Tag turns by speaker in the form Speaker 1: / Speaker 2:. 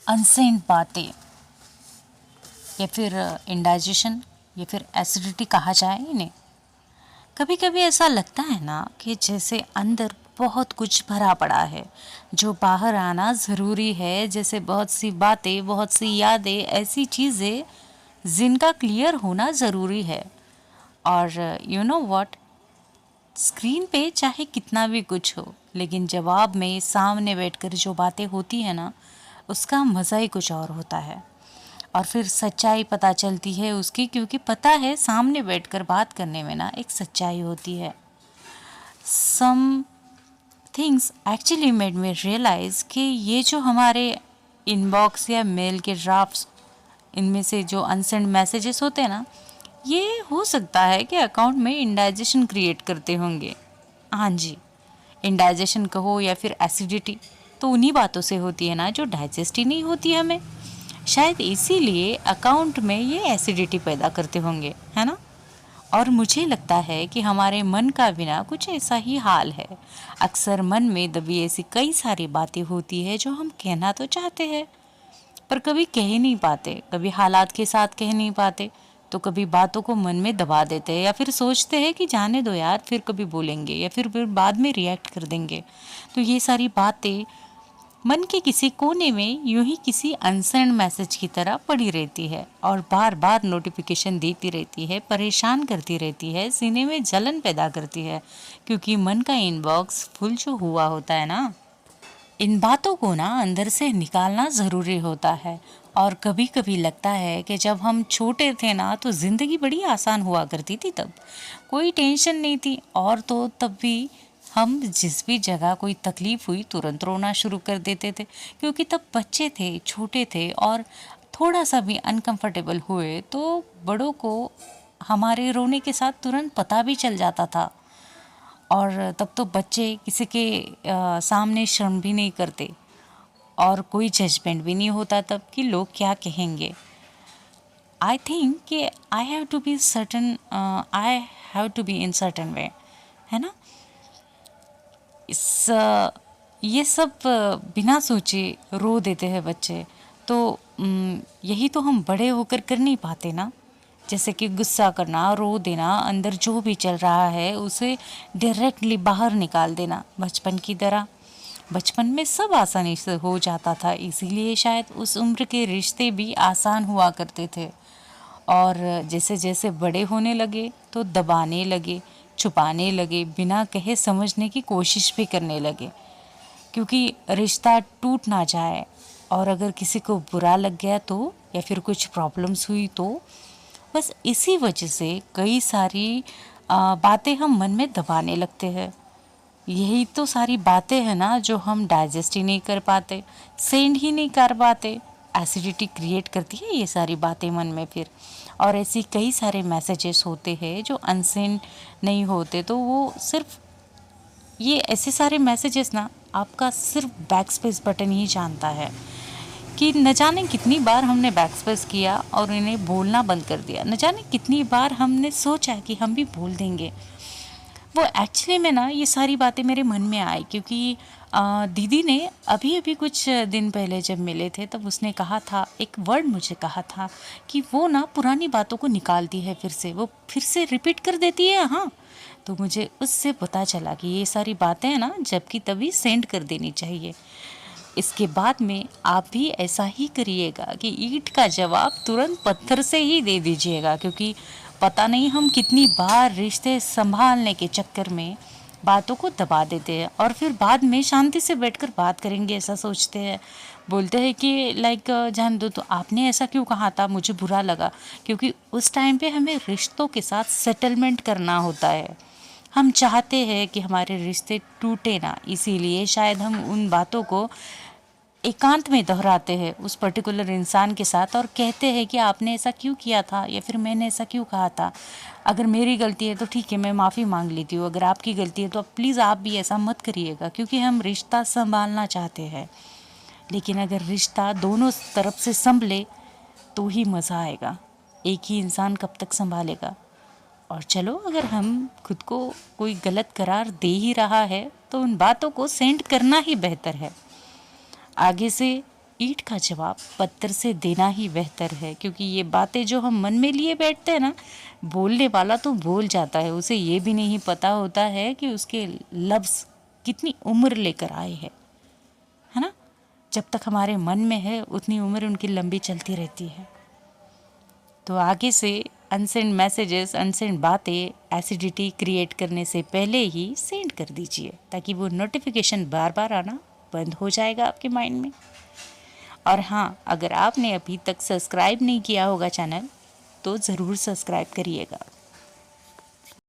Speaker 1: Unsent बातें या फिर इंडाइजेशन या फिर एसिडिटी कहा जाए इन्हें। कभी कभी ऐसा लगता है ना कि जैसे अंदर बहुत कुछ भरा पड़ा है जो बाहर आना ज़रूरी है, जैसे बहुत सी बातें, बहुत सी यादें, ऐसी चीज़ें जिनका क्लियर होना ज़रूरी है। और यू नो व्हाट, स्क्रीन पे चाहे कितना भी कुछ हो, लेकिन जवाब में सामने बैठकर जो बातें होती है ना, उसका मज़ा ही कुछ और होता है। और फिर सच्चाई पता चलती है उसकी, क्योंकि पता है सामने बैठकर बात करने में ना एक सच्चाई होती है। Some things actually made me realise कि ये जो हमारे इनबॉक्स या मेल के ड्राफ्ट्स, इनमें से जो अनसेंड मैसेजेस होते हैं ना, ये हो सकता है कि अकाउंट में इंडाइजेशन क्रिएट करते होंगे। हाँ जी, इंडाइजेशन कहो या फिर एसिडिटी, तो उन्हीं बातों से होती है ना जो डाइजेस्ट ही नहीं होती हमें। शायद इसीलिए अकाउंट में ये एसिडिटी पैदा करते होंगे, है ना। और मुझे लगता है कि हमारे मन का भी ना कुछ ऐसा ही हाल है। अक्सर मन में दबी ऐसी कई सारी बातें होती है जो हम कहना तो चाहते हैं पर कभी कह ही नहीं पाते, कभी हालात के साथ कह नहीं पाते, तो कभी बातों को मन में दबा देते हैं या फिर सोचते हैं कि जाने दो यार, फिर कभी बोलेंगे या फिर बाद में रिएक्ट कर देंगे। तो ये सारी बातें मन के किसी कोने में यूं ही किसी अनसेंड मैसेज की तरह पड़ी रहती है और बार बार नोटिफिकेशन देती रहती है, परेशान करती रहती है, सीने में जलन पैदा करती है, क्योंकि मन का इनबॉक्स फुल जो हुआ होता है ना। इन बातों को ना अंदर से निकालना ज़रूरी होता है। और कभी कभी लगता है कि जब हम छोटे थे ना तो ज़िंदगी बड़ी आसान हुआ करती थी, तब कोई टेंशन नहीं थी। और तो तब भी हम जिस भी जगह कोई तकलीफ़ हुई तुरंत रोना शुरू कर देते थे, क्योंकि तब बच्चे थे, छोटे थे, और थोड़ा सा भी अनकंफर्टेबल हुए तो बड़ों को हमारे रोने के साथ तुरंत पता भी चल जाता था। और तब तो बच्चे किसी के सामने शर्म भी नहीं करते और कोई जजमेंट भी नहीं होता तब कि लोग क्या कहेंगे। आई थिंक कि I have to be certain, I have to be in certain way, है ना। इस ये सब बिना सोचे रो देते हैं बच्चे। तो यही तो हम बड़े होकर कर नहीं पाते ना। जैसे कि गुस्सा करना, रो देना, अंदर जो भी चल रहा है उसे डायरेक्टली बाहर निकाल देना, बचपन की तरह। बचपन में सब आसानी से हो जाता था, इसीलिए शायद उस उम्र के रिश्ते भी आसान हुआ करते थे। और जैसे जैसे बड़े होने लगे तो दबाने लगे, छुपाने लगे, बिना कहे समझने की कोशिश भी करने लगे, क्योंकि रिश्ता टूट ना जाए। और अगर किसी को बुरा लग गया तो, या फिर कुछ प्रॉब्लम्स हुई तो, बस इसी वजह से कई सारी बातें हम मन में दबाने लगते हैं। यही तो सारी बातें हैं ना जो हम डाइजेस्ट ही नहीं कर पाते, सेंड ही नहीं कर पाते। एसिडिटी क्रिएट करती है ये सारी बातें मन में फिर। और ऐसी कई सारे मैसेजेस होते हैं जो अनसेंड नहीं होते, तो वो सिर्फ ये ऐसे सारे मैसेजेस ना आपका सिर्फ बैक स्पेस बटन ही जानता है कि न जाने कितनी बार हमने बैक स्पेस किया और इन्हें बोलना बंद कर दिया, न जाने कितनी बार हमने सोचा कि हम भी बोल देंगे। वो एक्चुअली में ना ये सारी बातें मेरे मन में आई क्योंकि दीदी ने अभी अभी कुछ दिन पहले जब मिले थे तब उसने कहा था, एक वर्ड मुझे कहा था कि वो ना पुरानी बातों को निकालती है, फिर से वो फिर से रिपीट कर देती है। हाँ, तो मुझे उससे पता चला कि ये सारी बातें हैं ना जबकि तभी सेंड कर देनी चाहिए। इसके बाद में आप भी ऐसा ही करिएगा कि ईंट का जवाब तुरंत पत्थर से ही दे दीजिएगा, क्योंकि पता नहीं हम कितनी बार रिश्ते संभालने के चक्कर में बातों को दबा देते हैं और फिर बाद में शांति से बैठकर बात करेंगे ऐसा सोचते हैं। बोलते हैं कि लाइक जान दो, तो आपने ऐसा क्यों कहा था, मुझे बुरा लगा, क्योंकि उस टाइम पे हमें रिश्तों के साथ सेटलमेंट करना होता है। हम चाहते हैं कि हमारे रिश्ते टूटे ना, इसीलिए शायद हम उन बातों को एकांत में दोहराते हैं उस पर्टिकुलर इंसान के साथ और कहते हैं कि आपने ऐसा क्यों किया था या फिर मैंने ऐसा क्यों कहा था। अगर मेरी गलती है तो ठीक है, मैं माफ़ी मांग लेती हूँ, अगर आपकी गलती है तो प्लीज़ आप भी ऐसा मत करिएगा, क्योंकि हम रिश्ता संभालना चाहते हैं। लेकिन अगर रिश्ता दोनों तरफ से संभले तो ही मज़ा आएगा। एक ही इंसान कब तक संभालेगा। और चलो, अगर हम खुद को कोई गलत करार दे ही रहा है तो उन बातों को सेंड करना ही बेहतर है। आगे से ईंट का जवाब पत्थर से देना ही बेहतर है, क्योंकि ये बातें जो हम मन में लिए बैठते हैं ना, बोलने वाला तो बोल जाता है, उसे ये भी नहीं पता होता है कि उसके लफ्ज़ कितनी उम्र लेकर आए हैं, है ना। जब तक हमारे मन में है उतनी उम्र उनकी लंबी चलती रहती है। तो आगे से अनसेंड मैसेजेस, अनसेंड बातें एसिडिटी क्रिएट करने से पहले ही सेंड कर दीजिए, ताकि वो नोटिफिकेशन बार बार आना बंद हो जाएगा आपके माइंड में। और हाँ, अगर आपने अभी तक सब्सक्राइब नहीं किया होगा चैनल, तो ज़रूर सब्सक्राइब करिएगा।